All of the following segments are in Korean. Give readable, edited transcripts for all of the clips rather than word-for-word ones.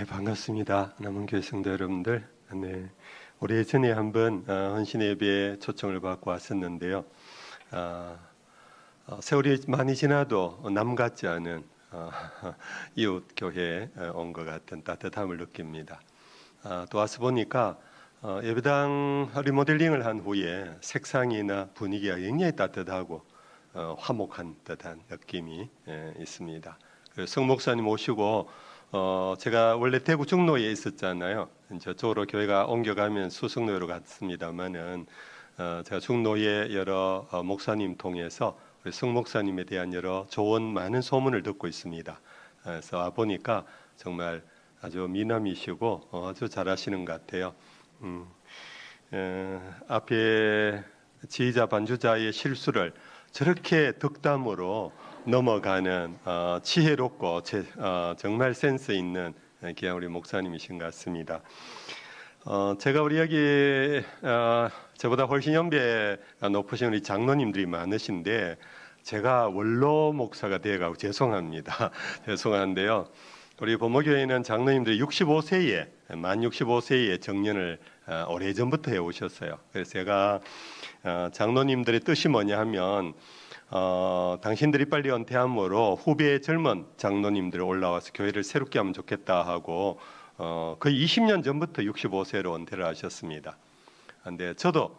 반갑습니다. 남은교회 성도 여러분들. 네, 우리 예전에 한번 헌신 예배에 초청을 받고 왔었는데요. 세월이 많이 지나도 남 같지 않은 이웃 교회에 온 것 같은 따뜻함을 느낍니다. 또 와서 보니까 예배당 리모델링을 한 후에 색상이나 분위기가 굉장히 따뜻하고 화목한 듯한 느낌이 있습니다. 성 목사님 오시고 제가 원래 대구 중로에 있었잖아요. 저쪽으로 교회가 옮겨가면 수성로로 갔습니다만은 제가 중로에 여러 목사님 통해서 우리 성 목사님에 대한 여러 좋은 많은 소문을 듣고 있습니다. 그래서 와 보니까 정말 아주 미남이시고 아주 잘하시는 것 같아요. 앞에 지휘자 반주자의 실수를 저렇게 덕담으로 넘어가는 지혜롭고 정말 센스 있는 귀한 우리 목사님이신 것 같습니다. 제가 우리 여기 저보다 훨씬 연배 높으신 우리 장로님들이 많으신데 제가 원로 목사가 되어가고 죄송합니다. 죄송한데요. 우리 범어교회는 장로님들이 65세에 만 65세에 정년을 오래전부터 해오셨어요. 그래서 제가 장로님들의 뜻이 뭐냐 하면 당신들이 빨리 은퇴함으로 후배 젊은 장로님들 올라와서 교회를 새롭게 하면 좋겠다 하고 거의 20년 전부터 65세로 은퇴를 하셨습니다. 근데 저도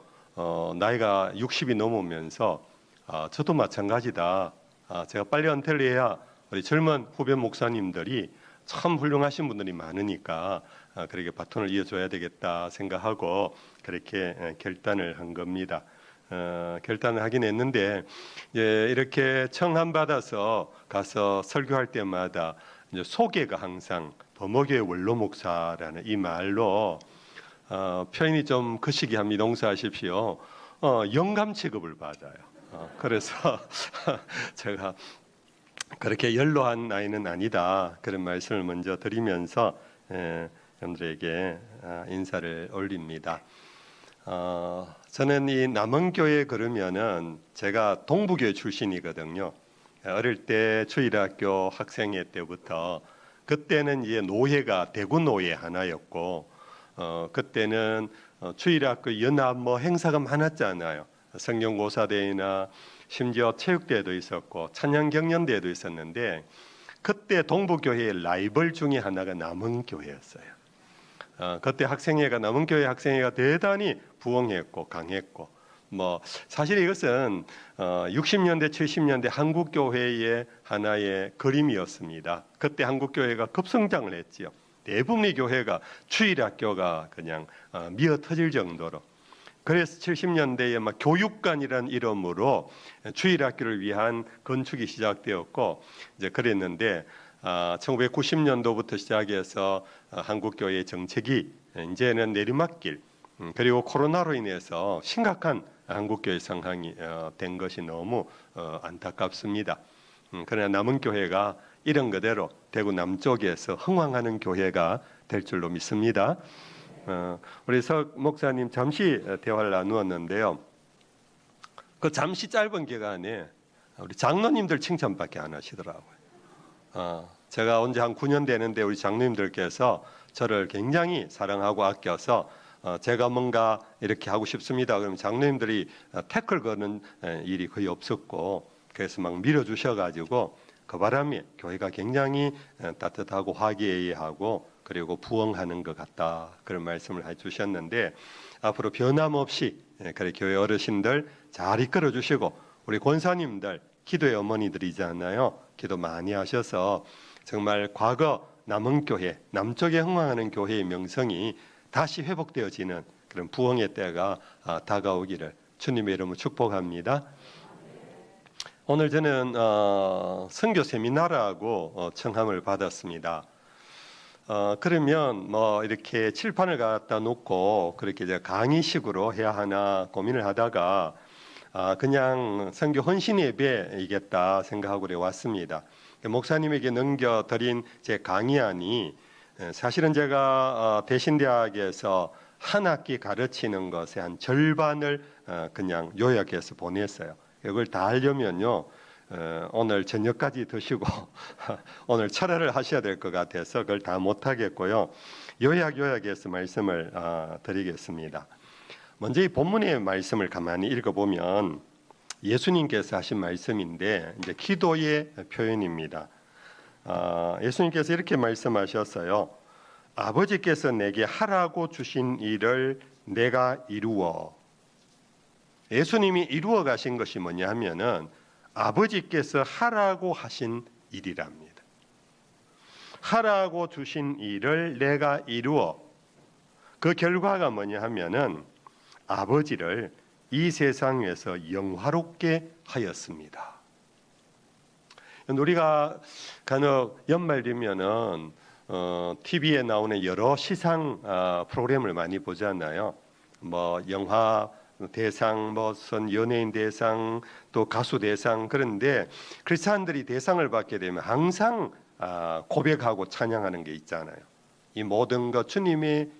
나이가 60이 넘으면서 저도 마찬가지다. 제가 빨리 은퇴를 해야 우리 젊은 후배 목사님들이 참 훌륭하신 분들이 많으니까 그렇게 바톤을 이어줘야 되겠다 생각하고 그렇게 결단을 한 겁니다. 결단을 하긴 했는데 이렇게 청함 받아서 가서 설교할 때마다 이제 소개가 항상 범어교회 원로 목사라는 이 말로 표현이 좀 거시기 합니다. 용서하십시오. 영감 취급을 받아요. 그래서 제가 그렇게 연로한 나이는 아니다 그런 말씀을 먼저 드리면서 여러분들에게 인사를 올립니다. 저는 이 남원교회 그러면은 제가 동부교회 출신이거든요. 어릴 때 주일학교 학생회 때부터 그때는 이제 노회가 대구 노회 하나였고 그때는 주일학교 연합 행사가 많았잖아요. 성경고사대회나 심지어 체육대회도 있었고 찬양경연대회도 있었는데 그때 동부교회의 라이벌 중에 하나가 남원교회였어요. 그때 학생회가 남원교회 학생회가 대단히 부흥했고 강했고 사실 이것은 60년대 70년대 한국교회의 하나의 그림이었습니다. 그때 한국교회가 급성장을 했지요. 대부분의 교회가 주일학교가 그냥 미어 터질 정도로. 그래서 70년대에 교육관이라는 이름으로 주일학교를 위한 건축이 시작되었고 이제 그랬는데 1990년도부터 시작해서 한국교회의 정책이 이제는 내리막길 그리고 코로나로 인해서 심각한 한국교회 상황이 된 것이 너무 안타깝습니다. 그러나 남은 교회가 이런 그대로 대구 남쪽에서 흥왕하는 교회가 될 줄로 믿습니다. 우리 석 목사님 잠시 대화를 나누었는데요. 그 잠시 짧은 기간에 우리 장로님들 칭찬밖에 안 하시더라고요. 제가 온 지 한 9년 되는데 우리 장로님들께서 저를 굉장히 사랑하고 아껴서 제가 뭔가 이렇게 하고 싶습니다. 그러면 장로님들이 태클 거는 일이 거의 없었고 그래서 막 밀어주셔가지고 그 바람에 교회가 굉장히 따뜻하고 화기애애하고 그리고 부흥하는 것 같다 그런 말씀을 해주셨는데 앞으로 변함없이 그래 교회 어르신들 잘 이끌어 주시고 우리 권사님들 기도의 어머니들이잖아요. 기도 많이 하셔서 정말 과거 남원교회 남쪽에 흥망하는 교회의 명성이 다시 회복되어지는 그런 부흥의 때가 다가오기를 주님의 이름으로 축복합니다. 오늘 저는 선교 세미나라고 청함을 받았습니다. 그러면 이렇게 칠판을 갖다 놓고 그렇게 이제 강의식으로 해야 하나 고민을 하다가 그냥 선교 헌신 예배이겠다 생각하고 그래 왔습니다. 목사님에게 넘겨드린 제 강의안이 사실은 제가 대신대학에서 한 학기 가르치는 것의 한 절반을 그냥 요약해서 보냈어요. 이걸 다 하려면요 오늘 저녁까지 드시고 오늘 철회를 하셔야 될 것 같아서 그걸 다 못하겠고요. 요약해서 말씀을 드리겠습니다. 먼저 이 본문의 말씀을 가만히 읽어보면 예수님께서 하신 말씀인데 이제 기도의 표현입니다. 예수님께서 이렇게 말씀하셨어요. 아버지께서 내게 하라고 주신 일을 내가 이루어. 예수님이 이루어 가신 것이 뭐냐 하면은 아버지께서 하라고 하신 일이랍니다. 하라고 주신 일을 내가 이루어. 그 결과가 뭐냐 하면은 아버지를 이 세상에서 영화롭게 하였습니다. 우리가 간혹 연말 되면은 TV에 나오는 여러 시상 프로그램을 많이 보잖아요. 뭐 영화 대상, 무슨 연예인 대상, 또 가수 대상. 그런데 크리스찬들이 대상을 받게 되면 항상 고백하고 찬양하는 게 있잖아요. 이 모든 것 주님의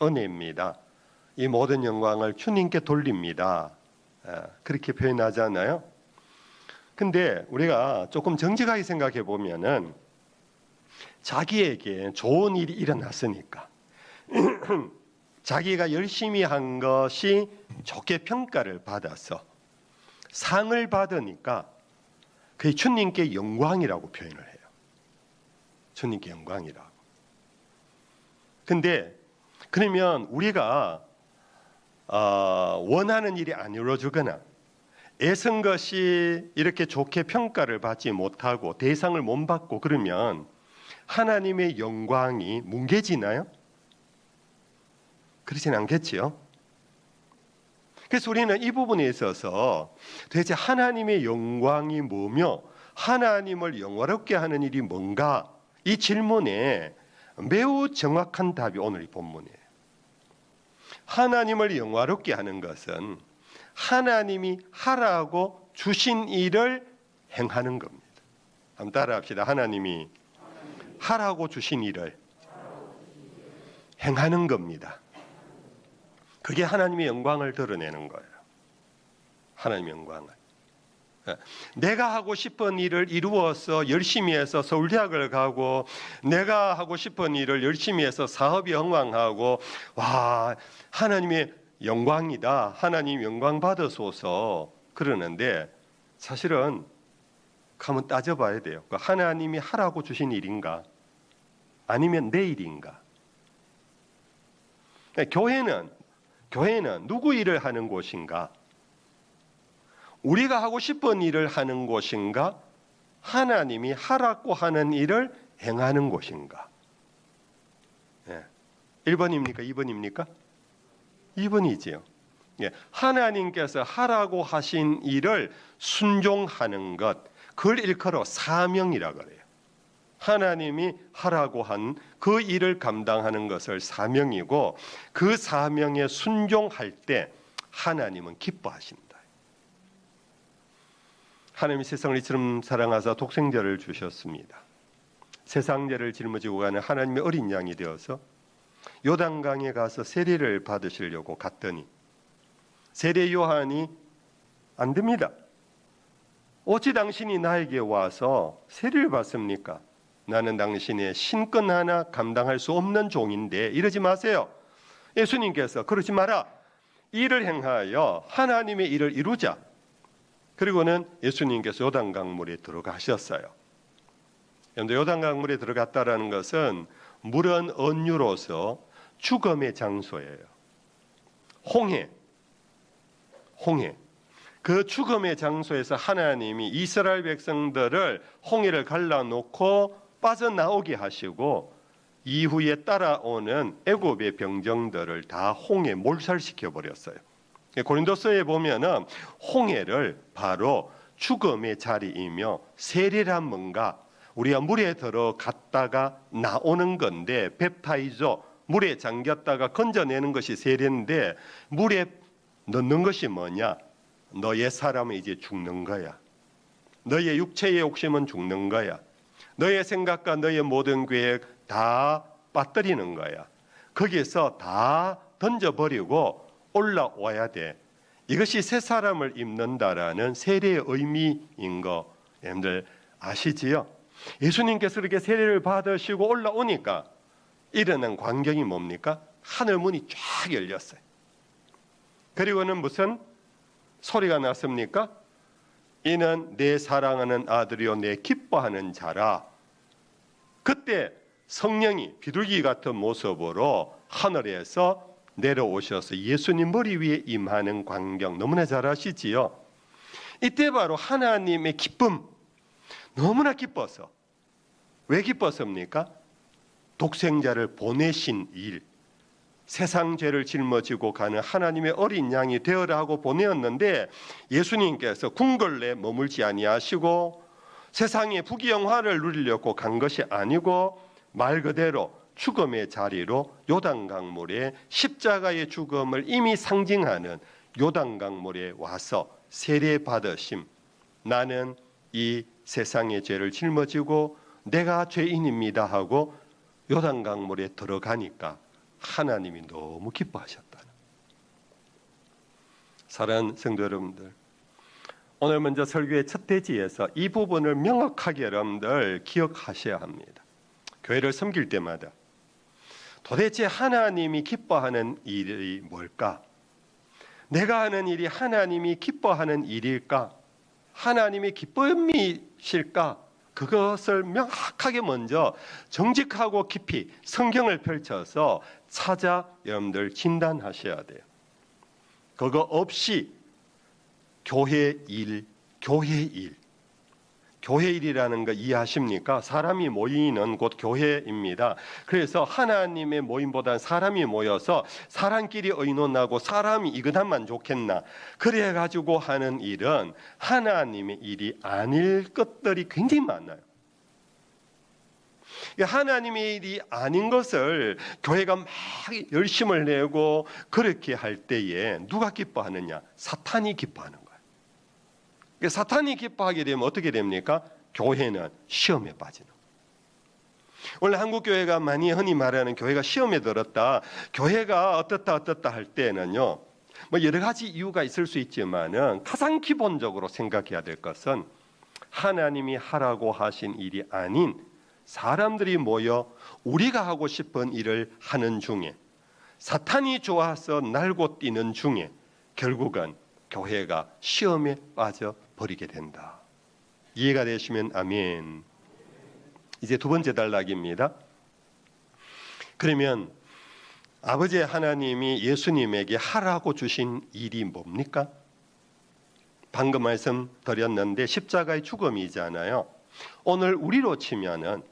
은혜입니다. 이 모든 영광을 주님께 돌립니다. 그렇게 표현하잖아요. 근데 우리가 조금 정직하게 생각해 보면은 자기에게 좋은 일이 일어났으니까 자기가 열심히 한 것이 좋게 평가를 받아서 상을 받으니까 그게 주님께 영광이라고 표현을 해요. 주님께 영광이라고. 근데 그러면 우리가 원하는 일이 안 이루어지거나 애쓴 것이 이렇게 좋게 평가를 받지 못하고 대상을 못 받고 그러면 하나님의 영광이 뭉개지나요? 그렇진 않겠지요. 그래서 우리는 이 부분에 있어서 도대체 하나님의 영광이 뭐며 하나님을 영화롭게 하는 일이 뭔가 이 질문에 매우 정확한 답이 오늘 이 본문이에요. 하나님을 영화롭게 하는 것은 하나님이 하라고 주신 일을 행하는 겁니다. 한번 따라합시다. 하나님이 하라고 주신 일을 행하는 겁니다. 그게 하나님의 영광을 드러내는 거예요. 하나님의 영광을. 내가 하고 싶은 일을 이루어서 열심히 해서 서울대학을 가고 내가 하고 싶은 일을 열심히 해서 사업이 흥왕하고 와 하나님의 영광이다. 하나님 영광 받으소서 그러는데 사실은 한번 따져봐야 돼요. 하나님이 하라고 주신 일인가? 아니면 내 일인가? 교회는 누구 일을 하는 곳인가? 우리가 하고 싶은 일을 하는 곳인가? 하나님이 하라고 하는 일을 행하는 곳인가? 1번입니까? 2번입니까? 2번이지요. 하나님께서 하라고 하신 일을 순종하는 것, 그걸 일컬어 사명이라 그래요. 하나님이 하라고 한 그 일을 감당하는 것을 사명이고 그 사명에 순종할 때 하나님은 기뻐하신다. 하나님이 세상을 이처럼 사랑하사 독생자를 주셨습니다. 세상 죄를 짊어지고 가는 하나님의 어린 양이 되어서 요단강에 가서 세례를 받으시려고 갔더니 세례 요한이 안 됩니다. 어찌 당신이 나에게 와서 세례를 받습니까? 나는 당신의 신권 하나 감당할 수 없는 종인데 이러지 마세요. 예수님께서 그러지 마라. 일을 행하여 하나님의 일을 이루자. 그리고는 예수님께서 요단강물에 들어가셨어요. 그런데 요단강물에 들어갔다라는 것은 물은 언유로서 죽음의 장소예요. 홍해. 그 죽음의 장소에서 하나님이 이스라엘 백성들을 홍해를 갈라놓고 빠져나오게 하시고 이후에 따라오는 애굽의 병정들을 다 홍해에 몰살시켜 버렸어요. 고린도서에 보면은 홍해를 바로 죽음의 자리이며 세례란 뭔가 우리가 물에 들어갔다가 나오는 건데 베프타이저 물에 잠겼다가 건져내는 것이 세례인데 물에 넣는 것이 뭐냐? 너의 사람은 이제 죽는 거야. 너의 육체의 욕심은 죽는 거야. 너의 생각과 너의 모든 계획 다 빠뜨리는 거야. 거기에서 다 던져버리고 올라와야 돼. 이것이 새 사람을 입는다라는 세례의 의미인 거 여러분들 아시지요? 예수님께서 이렇게 세례를 받으시고 올라오니까 일어난 광경이 뭡니까? 하늘 문이 쫙 열렸어요. 그리고는 무슨 소리가 났습니까? 이는 내 사랑하는 아들이요 내 기뻐하는 자라. 그때 성령이 비둘기 같은 모습으로 하늘에서 내려오셔서 예수님 머리 위에 임하는 광경 너무나 잘 아시지요? 이때 바로 하나님의 기쁨, 너무나 기뻐서. 왜 기뻤습니까? 독생자를 보내신 일, 세상 죄를 짊어지고 가는 하나님의 어린 양이 되어라 하고 보내었는데 예수님께서 궁궐에 머물지 아니하시고 세상의 부귀영화를 누리려고 간 것이 아니고 말 그대로 죽음의 자리로 요단강물에 십자가의 죽음을 이미 상징하는 요단강물에 와서 세례 받으심. 나는 이 세상의 죄를 짊어지고 내가 죄인입니다 하고 요단강물에 들어가니까 하나님이 너무 기뻐하셨다. 사랑하는 성도 여러분들, 오늘 먼저 설교의 첫 대지에서 이 부분을 명확하게 여러분들 기억하셔야 합니다. 교회를 섬길 때마다 도대체 하나님이 기뻐하는 일이 뭘까? 내가 하는 일이 하나님이 기뻐하는 일일까? 하나님이 기쁨이실까? 그것을 명확하게 먼저 정직하고 깊이 성경을 펼쳐서 찾아 여러분들 진단하셔야 돼요. 그거 없이 교회 일이라는 거 이해하십니까? 사람이 모이는 곳 교회입니다. 그래서 하나님의 모임보다는 사람이 모여서 사람끼리 의논하고 사람이 이것만 좋겠나 그래 가지고 하는 일은 하나님의 일이 아닐 것들이 굉장히 많아요. 하나님의 일이 아닌 것을 교회가 막 열심을 내고 그렇게 할 때에 누가 기뻐하느냐? 사탄이 기뻐하는 거예요. 사탄이 기뻐하게 되면 어떻게 됩니까? 교회는 시험에 빠지는 거예요. 원래 한국 교회가 많이 흔히 말하는 교회가 시험에 들었다, 교회가 어떻다 할 때는요, 뭐 여러 가지 이유가 있을 수 있지만은 가장 기본적으로 생각해야 될 것은 하나님이 하라고 하신 일이 아닌 사람들이 모여 우리가 하고 싶은 일을 하는 중에 사탄이 좋아서 날고 뛰는 중에 결국은 교회가 시험에 빠져 버리게 된다. 이해가 되시면 아멘. 이제 두 번째 단락입니다. 그러면 아버지 하나님이 예수님에게 하라고 주신 일이 뭡니까? 방금 말씀드렸는데 십자가의 죽음이잖아요. 오늘 우리로 치면은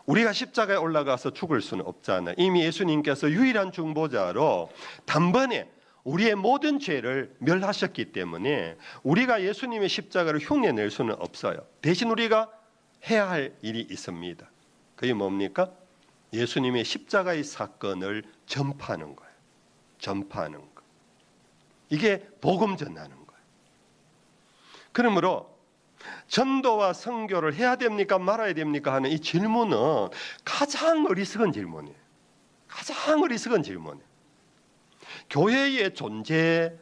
우리가 십자가에 올라가서 죽을 수는 없잖아요. 이미 예수님께서 유일한 중보자로 단번에 우리의 모든 죄를 멸하셨기 때문에 우리가 예수님의 십자가를 흉내낼 수는 없어요. 대신 우리가 해야 할 일이 있습니다. 그게 뭡니까? 예수님의 십자가의 사건을 전파하는 거예요. 전파하는 거. 이게 복음 전하는 거예요. 그러므로 전도와 선교를 해야 됩니까? 말아야 됩니까? 하는 이 질문은 가장 어리석은 질문이에요. 가장 어리석은 질문이에요. 교회의 존재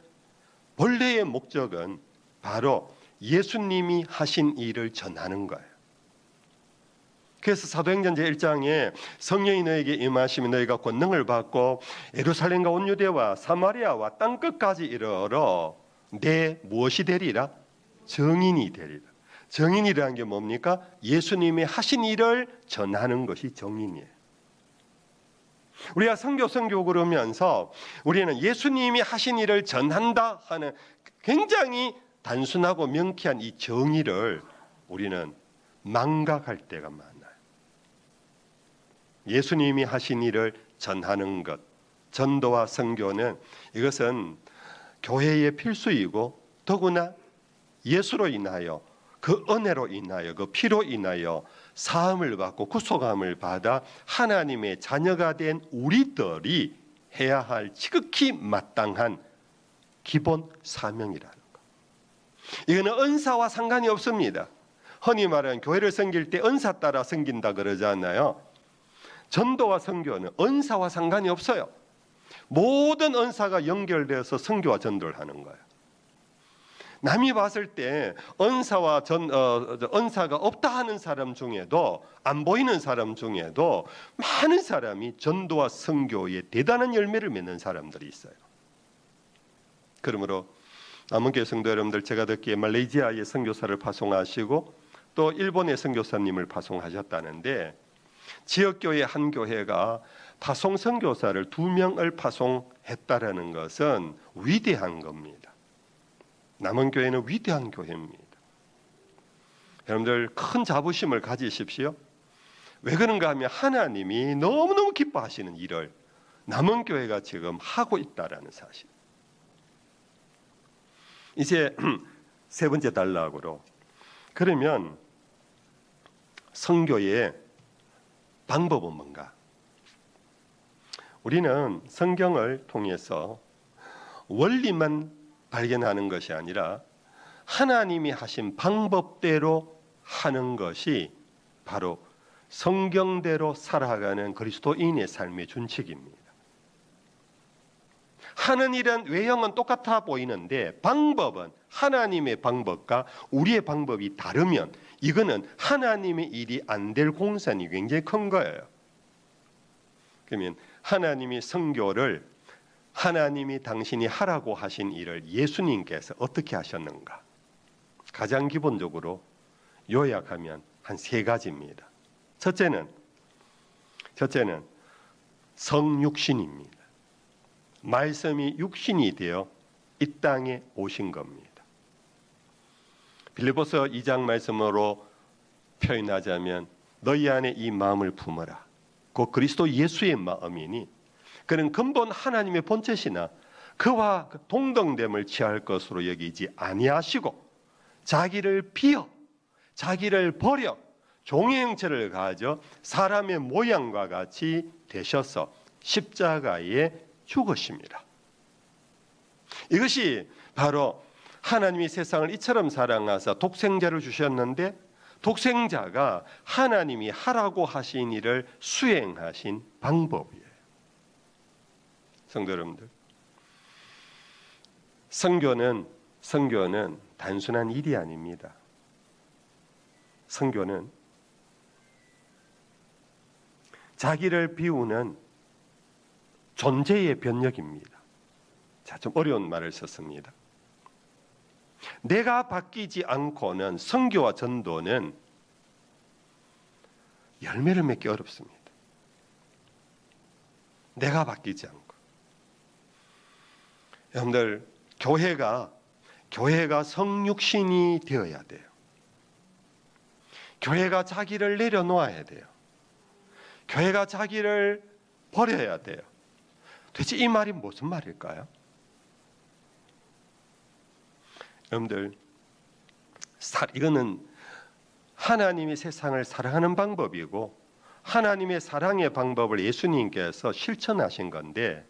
본래의 목적은 바로 예수님이 하신 일을 전하는 거예요. 그래서 사도행전 제1장에 성령이 너에게 임하시면 너희가 권능을 받고 예루살렘과 온 유대와 사마리아와 땅끝까지 이르러 내 무엇이 되리라? 증인이 되리라. 증인이라는 게 뭡니까? 예수님이 하신 일을 전하는 것이 증인이에요. 우리가 선교 그러면서 우리는 예수님이 하신 일을 전한다 하는 굉장히 단순하고 명쾌한 이 정의를 우리는 망각할 때가 많아요. 예수님이 하신 일을 전하는 것, 전도와 선교는 이것은 교회의 필수이고 더구나 예수로 인하여 그 은혜로 인하여 그 피로 인하여 사함을 받고 구속함을 받아 하나님의 자녀가 된 우리들이 해야 할 지극히 마땅한 기본 사명이라는 것. 이거는 은사와 상관이 없습니다. 흔히 말하는 교회를 섬길 때 은사 따라 섬긴다 그러잖아요. 전도와 선교는 은사와 상관이 없어요. 모든 은사가 연결되어서 선교와 전도를 하는 거예요. 남이 봤을 때 은사가 없다 하는 사람 중에도, 안 보이는 사람 중에도 많은 사람이 전도와 선교에 대단한 열매를 맺는 사람들이 있어요. 그러므로 남은교회 성도 여러분들, 제가 듣기에 말레이시아에 선교사를 파송하시고 또 일본의 선교사님을 파송하셨다는데, 지역교회 한 교회가 파송 선교사를 2명을 파송했다라는 것은 위대한 겁니다. 남은교회는 위대한 교회입니다. 여러분들 큰 자부심을 가지십시오. 왜 그런가 하면 하나님이 너무너무 기뻐하시는 일을 남은교회가 지금 하고 있다라는 사실. 이제 세 번째 단락으로, 그러면 선교의 방법은 뭔가? 우리는 성경을 통해서 원리만 발견하는 것이 아니라 하나님이 하신 방법대로 하는 것이 바로 성경대로 살아가는 그리스도인의 삶의 준칙입니다. 하는 일은 외형은 똑같아 보이는데 방법은 하나님의 방법과 우리의 방법이 다르면 이거는 하나님의 일이 안 될 공산이 굉장히 큰 거예요. 그러면 하나님이 선교를, 하나님이 당신이 하라고 하신 일을 예수님께서 어떻게 하셨는가? 가장 기본적으로 요약하면 한 3가지입니다. 첫째는 성육신입니다. 말씀이 육신이 되어 이 땅에 오신 겁니다. 빌립보서 2장 말씀으로 표현하자면 너희 안에 이 마음을 품어라. 곧 그리스도 예수의 마음이니 그는 근본 하나님의 본체시나 그와 동등됨을 취할 것으로 여기지 아니하시고 자기를 비어 자기를 버려 종의 형체를 가져 사람의 모양과 같이 되셔서 십자가에 죽으십니다. 이것이 바로 하나님이 세상을 이처럼 사랑하사 독생자를 주셨는데 독생자가 하나님이 하라고 하신 일을 수행하신 방법이에요. 성도 여러분들, 선교는 단순한 일이 아닙니다. 선교는 자기를 비우는 존재의 변혁입니다. 자, 좀 어려운 말을 썼습니다. 내가 바뀌지 않고는 선교와 전도는 열매를 맺기 어렵습니다. 내가 바뀌지 않고. 여러분들, 교회가 성육신이 되어야 돼요. 교회가 자기를 내려놓아야 돼요. 교회가 자기를 버려야 돼요. 도대체 이 말이 무슨 말일까요? 여러분들, 이거는 하나님이 세상을 사랑하는 방법이고 하나님의 사랑의 방법을 예수님께서 실천하신 건데,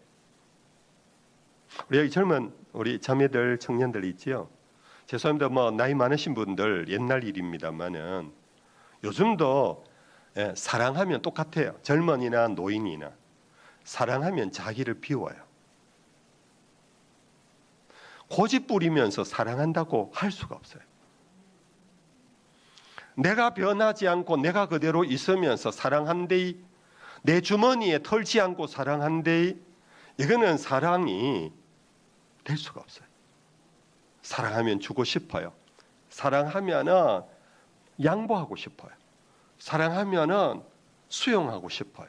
우리 여기 젊은 우리 자매들, 청년들 있지요. 죄송합니다. 나이 많으신 분들 옛날 일입니다만은 요즘도 사랑하면 똑같아요. 젊은이나 노인이나 사랑하면 자기를 비워요. 고집 부리면서 사랑한다고 할 수가 없어요. 내가 변하지 않고 내가 그대로 있으면서 사랑한데, 내 주머니에 털지 않고 사랑한데, 이거는 사랑이 될 수가 없어요. 사랑하면 주고 싶어요. 사랑하면은 양보하고 싶어요. 사랑하면은 수용하고 싶어요.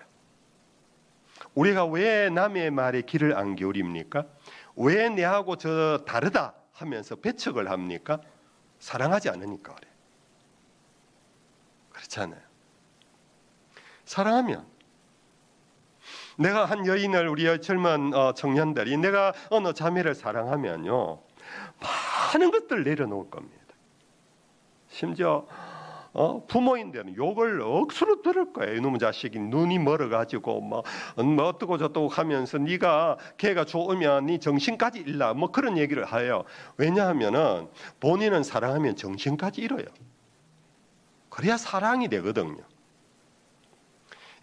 우리가 왜 남의 말에 귀를 안 기울입니까? 왜 내하고 저 다르다 하면서 배척을 합니까? 사랑하지 않으니까 그래. 그렇잖아요. 사랑하면, 내가 한 여인을, 우리 젊은 청년들이 내가 어느 자매를 사랑하면요, 많은 것들을 내려놓을 겁니다. 심지어 부모인데는 욕을 억수로 들을 거예요. 이놈의 자식이 눈이 멀어가지고 뭐 어떻고 저쩌고 하면서 네가 걔가 좋으면 네 정신까지 잃라 뭐 그런 얘기를 해요. 왜냐하면은 본인은 사랑하면 정신까지 잃어요. 그래야 사랑이 되거든요.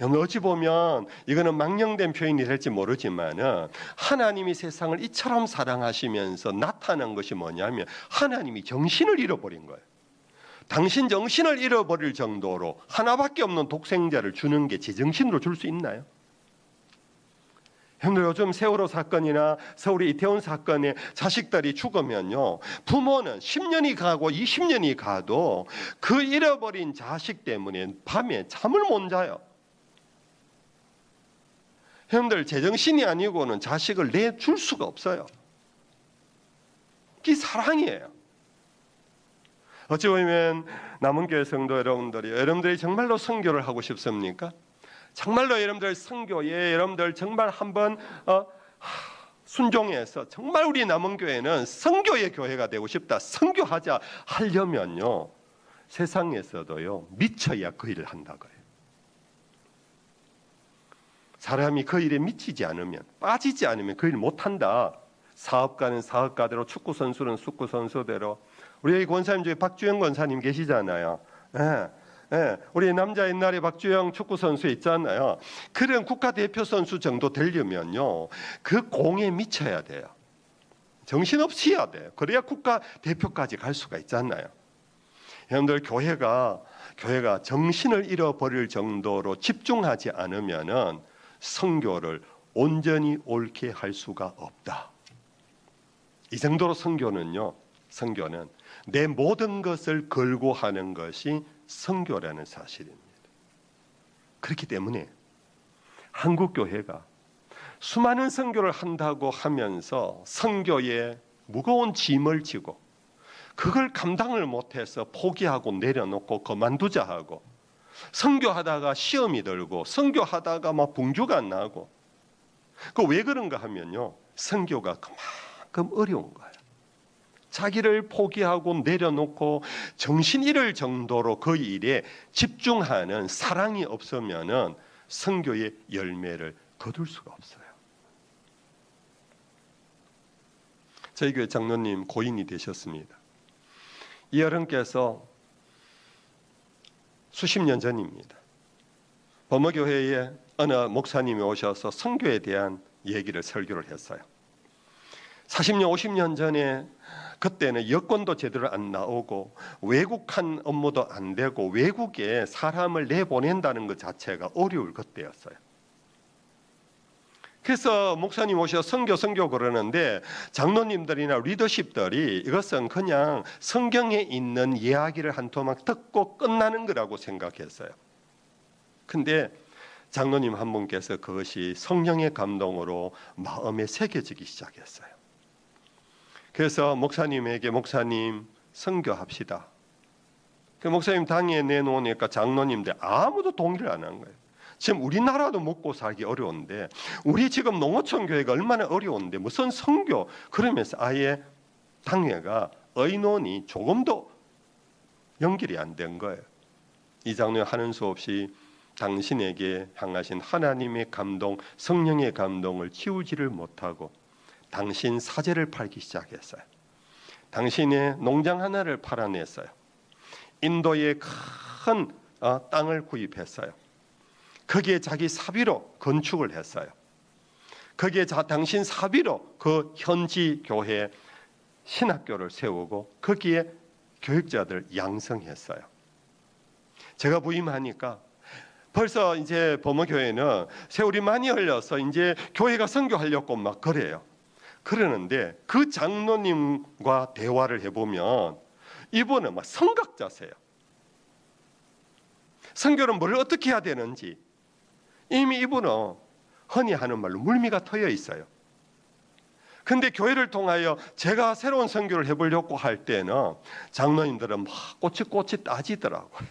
여러분 어찌 보면 이거는 망령된 표현이 될지 모르지만은 하나님이 세상을 이처럼 사랑하시면서 나타난 것이 뭐냐면 하나님이 정신을 잃어버린 거예요. 당신 정신을 잃어버릴 정도로 하나밖에 없는 독생자를 주는 게 제정신으로 줄 수 있나요? 여러분들 요즘 세월호 사건이나 서울의 이태원 사건에 자식들이 죽으면요, 부모는 10년이 가고 20년이 가도 그 잃어버린 자식 때문에 밤에 잠을 못 자요. 여러분들 제정신이 아니고는 자식을 내줄 수가 없어요. 그게 사랑이에요. 어찌 보면 남은교회 성도 여러분들이 정말로 선교를 하고 싶습니까? 정말로 여러분들 선교에 여러분들 정말 한번 순종해서 정말 우리 남은교회는 선교의 교회가 되고 싶다, 선교하자 하려면요, 세상에서도요 미쳐야 그 일을 한다고요. 사람이 그 일에 미치지 않으면, 빠지지 않으면 그 일 못한다. 사업가는 사업가대로, 축구선수는 축구선수대로. 우리 권사님 중에 박주영 권사님 계시잖아요. 우리 남자 옛날에 박주영 축구선수 있잖아요. 그런 국가대표 선수 정도 되려면요, 그 공에 미쳐야 돼요. 정신없이 해야 돼요. 그래야 국가대표까지 갈 수가 있잖아요. 여러분들 교회가 정신을 잃어버릴 정도로 집중하지 않으면은 선교를 온전히 옳게 할 수가 없다. 이 정도로 선교는 내 모든 것을 걸고 하는 것이 선교라는 사실입니다. 그렇기 때문에 한국 교회가 수많은 선교를 한다고 하면서 선교에 무거운 짐을 지고 그걸 감당을 못해서 포기하고 내려놓고 그만두자 하고, 선교하다가 시험이 들고 선교하다가 막 분주가 나고, 그 왜 그런가 하면요, 선교가 그만큼 어려운 거예요. 자기를 포기하고 내려놓고 정신 잃을 정도로 그 일에 집중하는 사랑이 없으면은 선교의 열매를 거둘 수가 없어요. 저희 교회 장로님 고인이 되셨습니다. 이 어른께서 수십 년 전입니다, 범어교회에 어느 목사님이 오셔서 선교에 대한 얘기를 설교를 했어요. 40년 50년 전에 그때는 여권도 제대로 안 나오고 외국한 업무도 안 되고 외국에 사람을 내보낸다는 것 자체가 어려울 그때였어요. 그래서 목사님 오셔서 선교 그러는데 장로님들이나 리더십들이 이것은 그냥 성경에 있는 이야기를 한 토막 듣고 끝나는 거라고 생각했어요. 근데 장로님 한 분께서 그것이 성령의 감동으로 마음에 새겨지기 시작했어요. 그래서 목사님에게 목사님 선교합시다. 그 목사님 당에 내놓으니까 장로님들 아무도 동의를 안 한 거예요. 지금 우리나라도 먹고 살기 어려운데, 우리 지금 농어촌 교회가 얼마나 어려운데 무슨 선교, 그러면서 아예 당회가 의논이 조금도 연결이 안 된 거예요. 이 장로님 하는 수 없이 당신에게 향하신 하나님의 감동, 성령의 감동을 키우지를 못하고 당신 사제를 팔기 시작했어요. 당신의 농장 하나를 팔아냈어요. 인도에 큰 땅을 구입했어요. 거기에 자기 사비로 건축을 했어요. 거기에 당신 사비로 그 현지 교회 신학교를 세우고 거기에 교육자들 양성했어요. 제가 부임하니까 벌써 이제 범어교회는 세월이 많이 흘려서 이제 교회가 선교하려고 막 그래요. 그러는데 그 장로님과 대화를 해보면 이분은 막 선각자세요. 선교는 뭘 어떻게 해야 되는지 이미 이분은 흔히 하는 말로 물미가 트여 있어요. 근데 교회를 통하여 제가 새로운 선교를 해보려고 할 때는 장로님들은 막 꼬치꼬치 따지더라고요.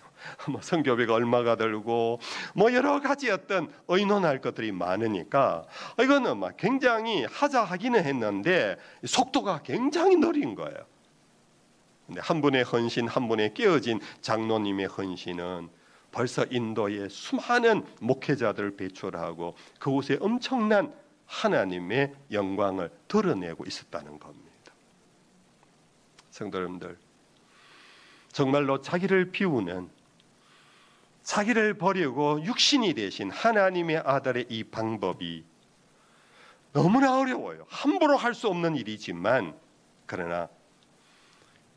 뭐 선교비가 얼마가 들고 뭐 여러 가지 어떤 의논할 것들이 많으니까 이거는 막 굉장히 하기는 했는데 속도가 굉장히 느린 거예요. 근데 한 분의 헌신, 한 분의 깨어진 장로님의 헌신은 벌써 인도에 수많은 목회자들을 배출하고 그곳에 엄청난 하나님의 영광을 드러내고 있었다는 겁니다. 성도 여러분들, 정말로 자기를 비우는 자기를 버리고 육신이 되신 하나님의 아들의 이 방법이 너무나 어려워요. 함부로 할 수 없는 일이지만, 그러나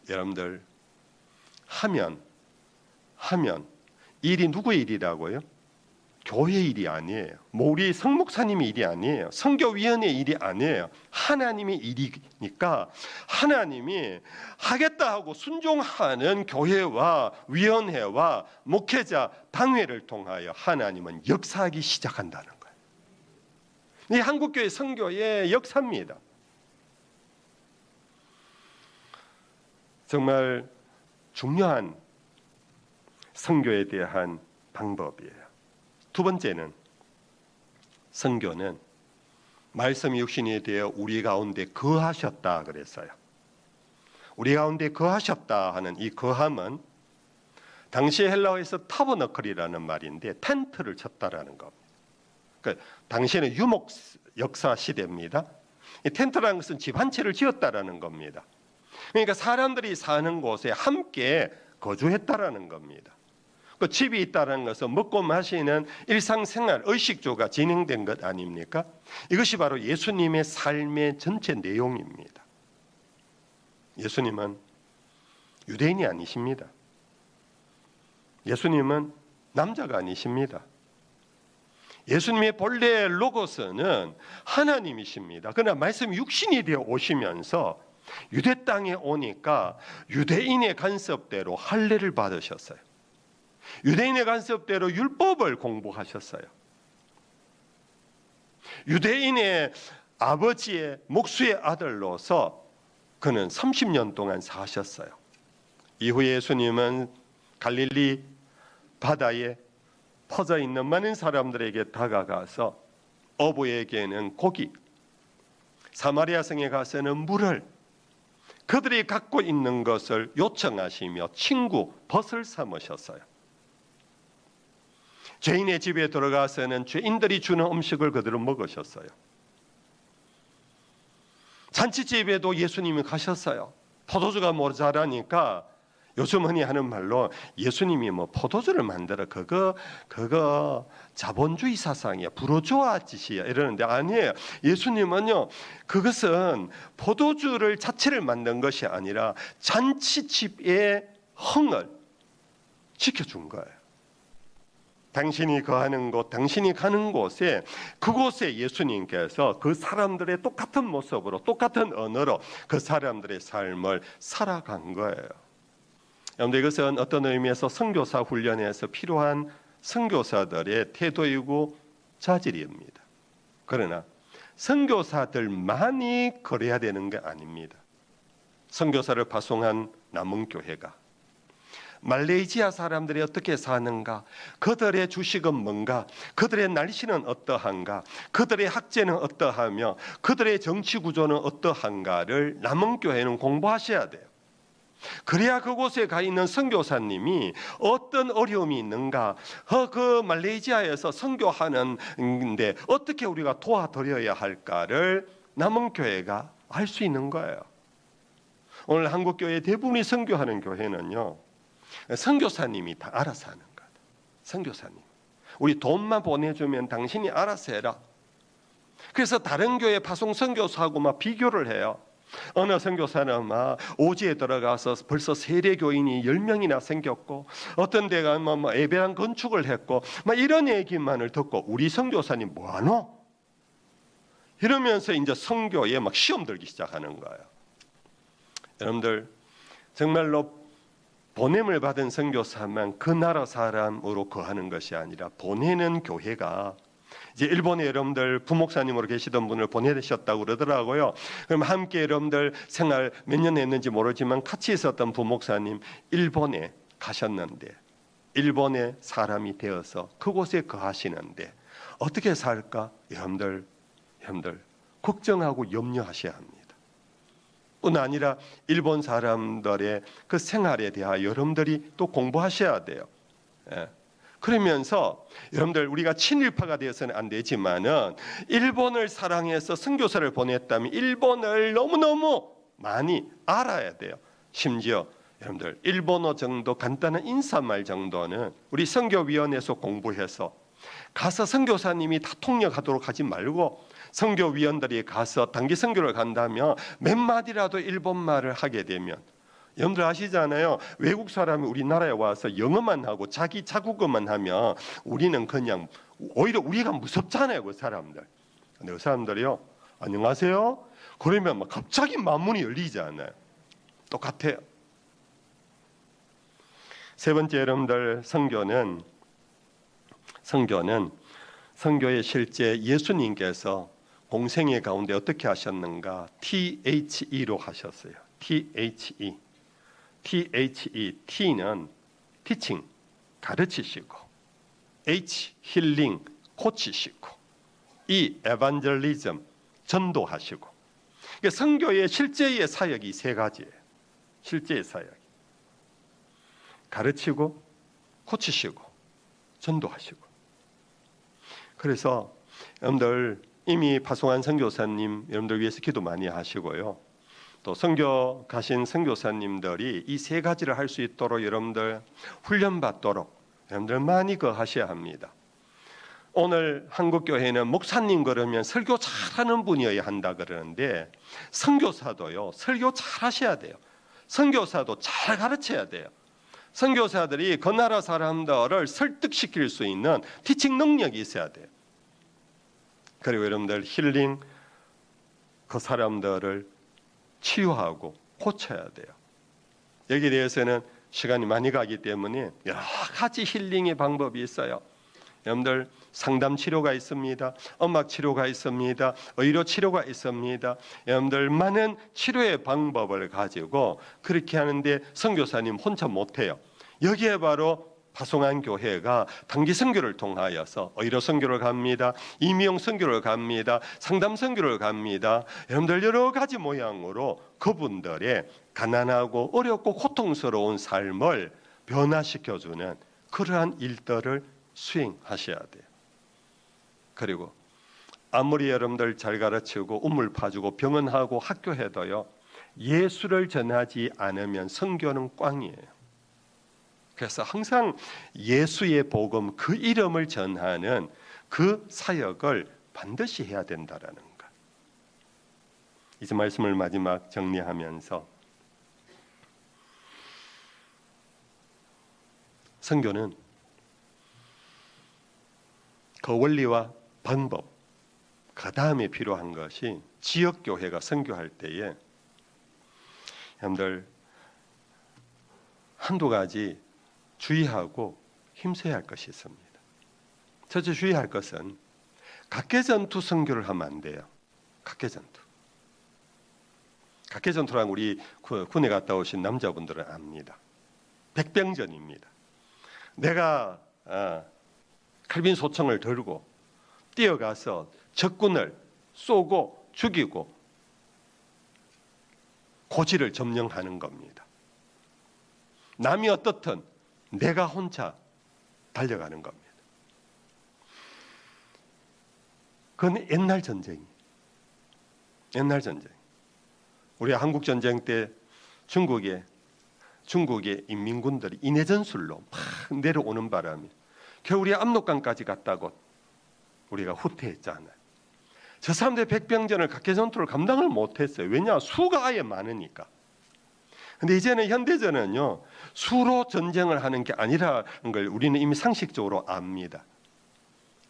여러분들 하면 일이 누구의 일이라고요? 교회 일이 아니에요. 뭐 우리 성목사님의 일이 아니에요. 선교위원회의 일이 아니에요. 하나님의 일이니까 하나님이 하겠다 하고 순종하는 교회와 위원회와 목회자, 당회를 통하여 하나님은 역사하기 시작한다는 거예요. 이 한국교회 선교의 역사입니다. 정말 중요한 선교에 대한 방법이에요. 두 번째는, 선교는 말씀이 육신이 되어 우리 가운데 거하셨다 그랬어요. 우리 가운데 거하셨다 하는 이 거함은 당시 헬라어에서 타버너클이라는 말인데 텐트를 쳤다라는 겁니다. 그러니까 당시에는 유목 역사 시대입니다. 이 텐트라는 것은 집 한 채를 지었다라는 겁니다. 그러니까 사람들이 사는 곳에 함께 거주했다라는 겁니다. 그 집이 있다는 것은 먹고 마시는 일상생활, 의식주가 진행된 것 아닙니까? 이것이 바로 예수님의 삶의 전체 내용입니다. 예수님은 유대인이 아니십니다. 예수님은 남자가 아니십니다. 예수님의 본래 로고스는 하나님이십니다. 그러나 말씀 육신이 되어 오시면서 유대 땅에 오니까 유대인의 간섭대로 할례를 받으셨어요. 유대인의 간섭대로 율법을 공부하셨어요. 유대인의 아버지의 목수의 아들로서 그는 30년 동안 사셨어요. 이후에 예수님은 갈릴리 바다에 퍼져 있는 많은 사람들에게 다가가서 어부에게는 고기, 사마리아 성에 가서는 물을, 그들이 갖고 있는 것을 요청하시며 친구, 벗을 삼으셨어요. 죄인의 집에 들어가서는 죄인들이 주는 음식을 그대로 먹으셨어요. 잔치집에도 예수님이 가셨어요. 포도주가 모자라니까 요즘 흔히 하는 말로 예수님이 뭐 포도주를 만들어 그거 자본주의 사상이야, 부르주아 짓이야 이러는데 아니에요. 예수님은요, 그것은 포도주를 자체를 만든 것이 아니라 잔치집의 흥을 지켜준 거예요. 당신이 거하는 곳, 당신이 가는 곳에, 그곳에 예수님께서 그 사람들의 똑같은 모습으로, 똑같은 언어로 그 사람들의 삶을 살아간 거예요. 여러분들, 이것은 어떤 의미에서 선교사 훈련에서 필요한 선교사들의 태도이고 자질입니다. 그러나 선교사들만이 그래야 되는 게 아닙니다. 선교사를 파송한 남은교회가 말레이시아 사람들이 어떻게 사는가, 그들의 주식은 뭔가, 그들의 날씨는 어떠한가, 그들의 학제는 어떠하며 그들의 정치 구조는 어떠한가를 남은교회는 공부하셔야 돼요. 그래야 그곳에 가 있는 선교사님이 어떤 어려움이 있는가, 그 말레이시아에서 선교하는데 어떻게 우리가 도와드려야 할까를 남은교회가 알 수 있는 거예요. 오늘 한국교회 대부분이 선교하는 교회는요, 선교사님이 다 알아서 하는 거다. 선교사님, 우리 돈만 보내주면 당신이 알아서 해라. 그래서 다른 교회 파송 선교사하고 막 비교를 해요. 어느 선교사는 막 오지에 들어가서 벌써 세례 교인이 10명이나 생겼고, 어떤 데가 뭐 예배당 건축을 했고, 막 이런 얘기만을 듣고 우리 선교사님 뭐하노? 이러면서 이제 선교에 막 시험 들기 시작하는 거예요. 여러분들, 정말로 보냄을 받은 선교사만 그 나라 사람으로 거하는 것이 아니라, 보내는 교회가, 이제 일본에 여러분들 부목사님으로 계시던 분을 보내셨다고 그러더라고요. 그럼 함께 여러분들 생활 몇 년 했는지 모르지만 같이 있었던 부목사님 일본에 가셨는데, 일본의 사람이 되어서 그곳에 거하시는데 어떻게 살까? 여러분들 걱정하고 염려하셔야 합니다. 뿐 아니라 일본 사람들의 그 생활에 대하여 여러분들이 또 공부하셔야 돼요. 그러면서 여러분들, 우리가 친일파가 되어서는 안 되지만은 일본을 사랑해서 선교사를 보냈다면 일본을 너무너무 많이 알아야 돼요. 심지어 여러분들 일본어 정도 간단한 인사말 정도는 우리 선교위원회에서 공부해서 가서 선교사님이 다 통역하도록 하지 말고 선교위원들이 가서 단기 선교를 간다면 몇 마디라도 일본말을 하게 되면 여러분들 아시잖아요. 외국 사람이 우리나라에 와서 영어만 하고 자기 자국어만 하면 우리는 그냥 오히려 우리가 무섭잖아요. 그 사람들. 근데 그 사람들이요. 안녕하세요. 그러면 막 갑자기 만문이 열리잖아요. 똑같아요. 세 번째 여러분들 선교의 실제 예수님께서 공생애 가운데 어떻게 하셨는가? THE로 하셨어요. THE. T는 teaching, 가르치시고, H, 힐링, 고치시고, E, evangelism, 전도하시고. 그러니까 선교의 실제의 사역이 세 가지예요. 실제의 사역. 가르치고, 고치시고, 전도하시고. 그래서 여러분들 이미 파송한 선교사님 여러분들 위해서 기도 많이 하시고요. 또 선교 가신 선교사님들이 이 세 가지를 할 수 있도록 여러분들 훈련받도록 여러분들 많이 하셔야 합니다. 오늘 한국교회는 목사님 그러면 설교 잘하는 분이어야 한다 그러는데 선교사도요. 설교 잘하셔야 돼요. 선교사도 잘 가르쳐야 돼요. 선교사들이 그 나라 사람들을 설득시킬 수 있는 티칭 능력이 있어야 돼요. 그리고 여러분들 힐링, 그 사람들을 치유하고 고쳐야 돼요. 여기에 대해서는 시간이 많이 가기 때문에 여러 가지 힐링의 방법이 있어요. 여러분들 상담 치료가 있습니다. 음악 치료가 있습니다. 의료 치료가 있습니다. 여러분들 많은 치료의 방법을 가지고 그렇게 하는데 선교사님 혼자 못해요. 여기에 바로 파송한 교회가 단기 선교를 통하여서 의료 선교를 갑니다. 임용 선교를 갑니다. 상담 선교를 갑니다. 여러분들 여러 가지 모양으로 그분들의 가난하고 어렵고 고통스러운 삶을 변화시켜주는 그러한 일들을 수행하셔야 돼요. 그리고 아무리 여러분들 잘 가르치고 우물 파주고 병원하고 학교해도요. 예수를 전하지 않으면 선교는 꽝이에요. 그래서 항상 예수의 복음 그 이름을 전하는 그 사역을 반드시 해야 된다라는 것. 이제 말씀을 마지막 정리하면서 선교는 그 원리와 방법 그 다음에 필요한 것이 지역교회가 선교할 때에 여러분들 한두 가지 주의하고 힘써야 할 것이 있습니다. 첫째 주의할 것은 각계전투 선교를 하면 안 돼요. 각계전투라는 우리 군에 갔다 오신 남자분들은 압니다. 백병전입니다. 내가 칼빈 소총을 들고 뛰어가서 적군을 쏘고 죽이고 고지를 점령하는 겁니다. 남이 어떻든 내가 혼자 달려가는 겁니다. 그건 옛날 전쟁이에요. 옛날 전쟁. 우리 한국 전쟁 때 중국의 인민군들이 인해전술로 막 내려오는 바람에 결국 우리 압록강까지 갔다고 우리가 후퇴했잖아요. 저 사람들의 백병전을 각계전투를 감당을 못했어요. 왜냐? 수가 아예 많으니까. 근데 이제는 현대전은요 수로 전쟁을 하는 게 아니라는 걸 우리는 이미 상식적으로 압니다.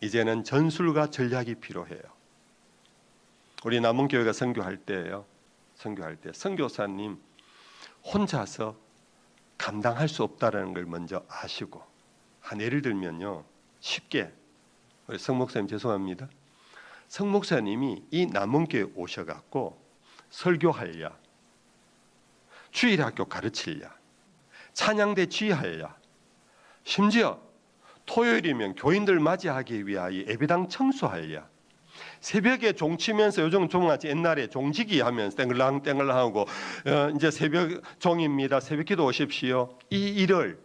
이제는 전술과 전략이 필요해요. 우리 남원교회가 선교할 때예요. 선교할 때 선교사님 혼자서 감당할 수 없다라는 걸 먼저 아시고 한 예를 들면요 쉽게 우리 성 목사님 죄송합니다. 성 목사님이 이 남원교회 오셔갖고 설교하려 주일학교 가르치려 찬양대 지휘하려 심지어 토요일이면 교인들 맞이하기 위하여 예배당 청소하려 새벽에 종치면서 요즘 종같이 옛날에 종지기 하면서 땡글랑 하고 이제 새벽 종입니다. 새벽 기도 오십시오. 이 일을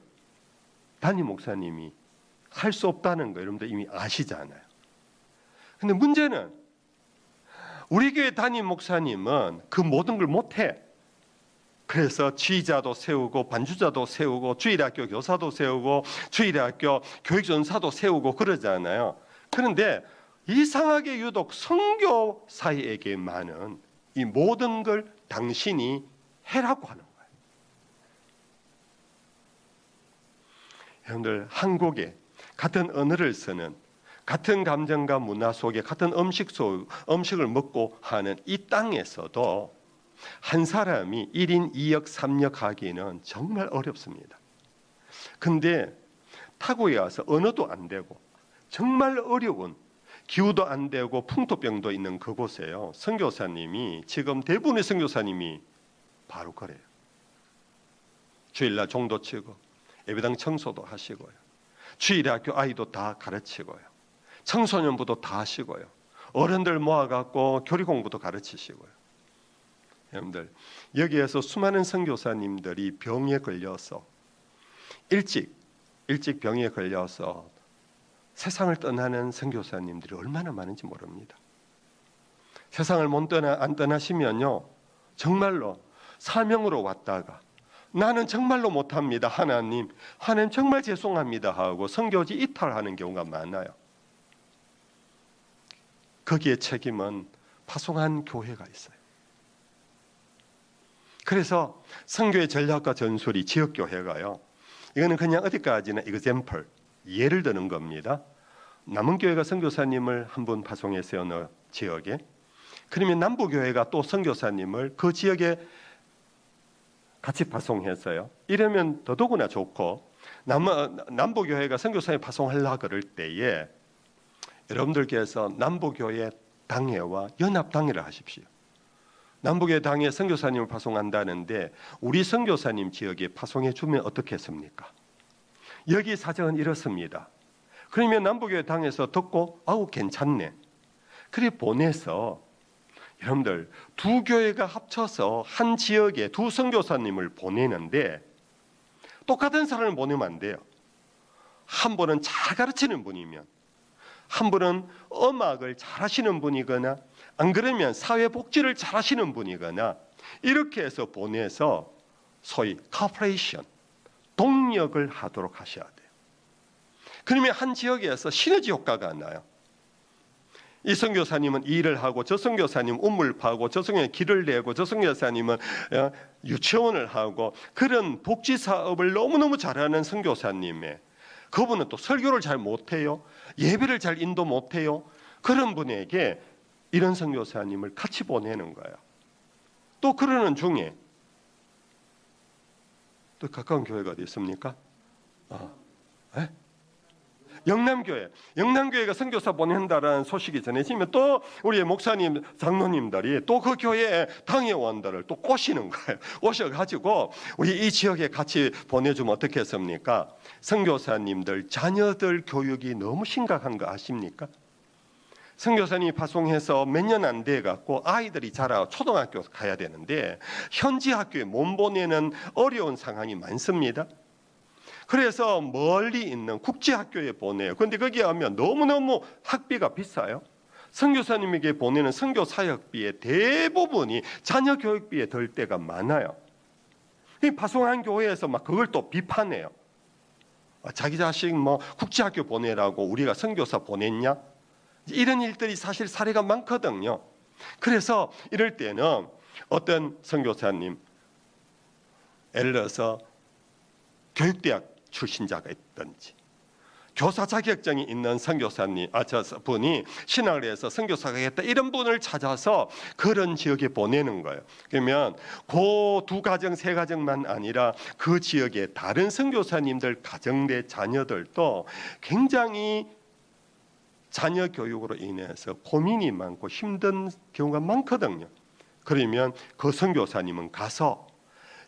담임 목사님이 할 수 없다는 거 여러분들 이미 아시잖아요. 근데 문제는 우리 교회 담임 목사님은 그 모든 걸 못해. 그래서 지휘자도 세우고 반주자도 세우고 주일학교 교사도 세우고 주일학교 교육전사도 세우고 그러잖아요. 그런데 이상하게 유독 선교사에게만은 이 모든 걸 당신이 해라고 하는 거예요. 여러분들, 한국에 같은 언어를 쓰는, 같은 감정과 문화 속에 같은 음식을 먹고 하는 이 땅에서도 한 사람이 1인 2역 3역 하기는 정말 어렵습니다. 근데 타국에 와서 언어도 안 되고 정말 어려운, 기후도 안 되고 풍토병도 있는 그곳에요, 선교사님이, 지금 대부분의 선교사님이 바로 그래요. 주일날 종도 치고 예배당 청소도 하시고요, 주일학교 아이도 다 가르치고요, 청소년부도 다 하시고요, 어른들 모아갖고 교리 공부도 가르치시고요. 여러분들, 여기에서 수많은 선교사님들이 병에 걸려서 일찍 병에 걸려서 세상을 떠나는 선교사님들이 얼마나 많은지 모릅니다. 세상을 안 떠나시면요, 정말로 사명으로 왔다가 나는 정말로 못합니다, 하나님 정말 죄송합니다 하고 선교지 이탈하는 경우가 많아요. 거기에 책임은 파송한 교회가 있어요. 그래서 선교의 전략과 전술이 지역교회가요, 이거는 그냥 어디까지나 example, 예를 드는 겁니다. 남은교회가 선교사님을 한 분 파송했어요, 어느 지역에. 그러면 남부교회가 또 선교사님을 그 지역에 같이 파송했어요. 이러면 더더구나 좋고, 남부교회가 선교사님 파송하려고 그럴 때에 여러분들께서 남부교회 당회와 연합당회를 하십시오. 남북의 당에 선교사님을 파송한다는데 우리 선교사님 지역에 파송해 주면 어떻겠습니까? 여기 사정은 이렇습니다. 그러면 남북의 당에서 듣고 아우 괜찮네, 그래 보내서 여러분들 두 교회가 합쳐서 한 지역에 두 선교사님을 보내는데 똑같은 사람을 보내면 안 돼요. 한 분은 잘 가르치는 분이면, 한 분은 음악을 잘 하시는 분이거나, 안 그러면 사회복지를 잘 하시는 분이거나, 이렇게 해서 보내서 소위 코퍼레이션, 동력을 하도록 하셔야 돼요. 그러면 한 지역에서 시너지 효과가 나요. 이 선교사님은 일을 하고, 저 선교사님은 우물 파고, 저 선교사님은 길을 내고, 저 선교사님은 유치원을 하고, 그런 복지 사업을 너무너무 잘하는 선교사님의, 그분은 또 설교를 잘 못해요, 예배를 잘 인도 못해요. 그런 분에게 이런 선교사님을 같이 보내는 거예요. 또 그러는 중에 또 가까운 교회가 어디 있습니까? 영남교회가 선교사 보낸다라는 소식이 전해지면 또 우리 목사님, 장로님들이 또 그 교회의 당회원들을 또 꼬시는 거예요. 오셔가지고 우리 이 지역에 같이 보내주면 어떻겠습니까? 선교사님들 자녀들 교육이 너무 심각한 거 아십니까? 선교사님이 파송해서 몇 년 안 돼 갖고 아이들이 자라 초등학교 가야 되는데 현지 학교에 못 보내는 어려운 상황이 많습니다. 그래서 멀리 있는 국제학교에 보내요. 그런데 거기 가면 너무너무 학비가 비싸요. 선교사님에게 보내는 선교사역비의 대부분이 자녀 교육비에 들 때가 많아요. 이 파송한 교회에서 막 그걸 또 비판해요. 자기 자식 뭐 국제학교 보내라고 우리가 선교사 보냈냐? 이런 일들이 사실 사례가 많거든요. 그래서 이럴 때는 어떤 선교사님, 예를 들어서 교육대학 출신자가 있든지 교사 자격증이 있는 선교사님, 분이 신학을 해서 선교사가 했다, 이런 분을 찾아서 그런 지역에 보내는 거예요. 그러면 그 두 가정, 세 가정만 아니라 그 지역의 다른 선교사님들 가정대 자녀들도 굉장히 자녀 교육으로 인해서 고민이 많고 힘든 경우가 많거든요. 그러면 그 선교사님은 가서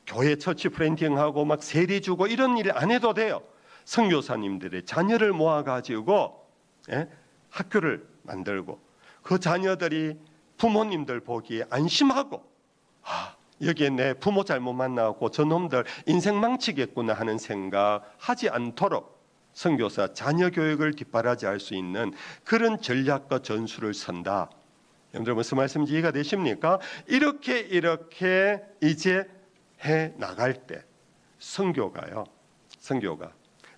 교회 처치 플랜팅하고 막 세례 주고 이런 일 안 해도 돼요. 선교사님들의 자녀를 모아가지고 학교를 만들고 그 자녀들이 부모님들 보기에 안심하고, 여기에 내 부모 잘못 만나고 저놈들 인생 망치겠구나 하는 생각 하지 않도록 선교사 자녀 교육을 뒷바라지할 수 있는 그런 전략과 전술을 선다. 여러분들 무슨 말씀인지 이해가 되십니까? 이렇게 이제 해 나갈 때 선교가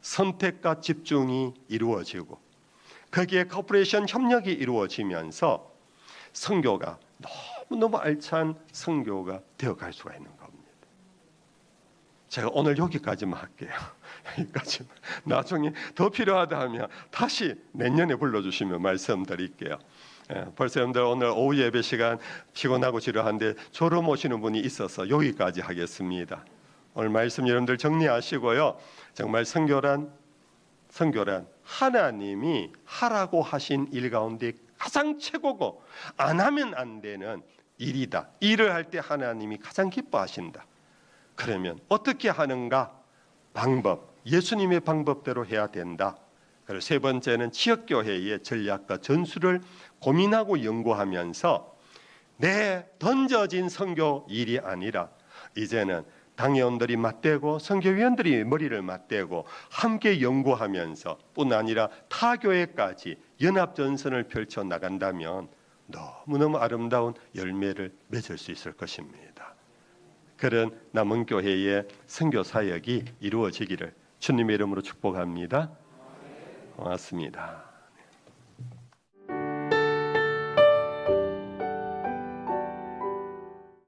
선택과 집중이 이루어지고 거기에 코퍼레이션 협력이 이루어지면서 선교가 너무너무 알찬 선교가 되어갈 수가 있는 겁니다. 제가 오늘 여기까지만 할게요. 여기까지만. 나중에 더 필요하다 하면 다시 내년에 불러주시면 말씀드릴게요. 벌써 여러분들 오늘 오후 예배 시간 피곤하고 지루한데 졸음 오시는 분이 있어서 여기까지 하겠습니다. 오늘 말씀 여러분들 정리하시고요. 정말 선교란 하나님이 하라고 하신 일 가운데 가장 최고고 안 하면 안 되는 일이다. 일을 할 때 하나님이 가장 기뻐하신다. 그러면 어떻게 하는가? 방법, 예수님의 방법대로 해야 된다. 그리고 세 번째는 지역교회의 전략과 전술을 고민하고 연구하면서 내 던져진 선교 일이 아니라 이제는 당회원들이 맞대고 선교위원들이 머리를 맞대고 함께 연구하면서 뿐 아니라 타 교회까지 연합전선을 펼쳐 나간다면 너무너무 아름다운 열매를 맺을 수 있을 것입니다. 그런 남은 교회의 선교 사역이 이루어지기를 주님의 이름으로 축복합니다. 고맙습니다.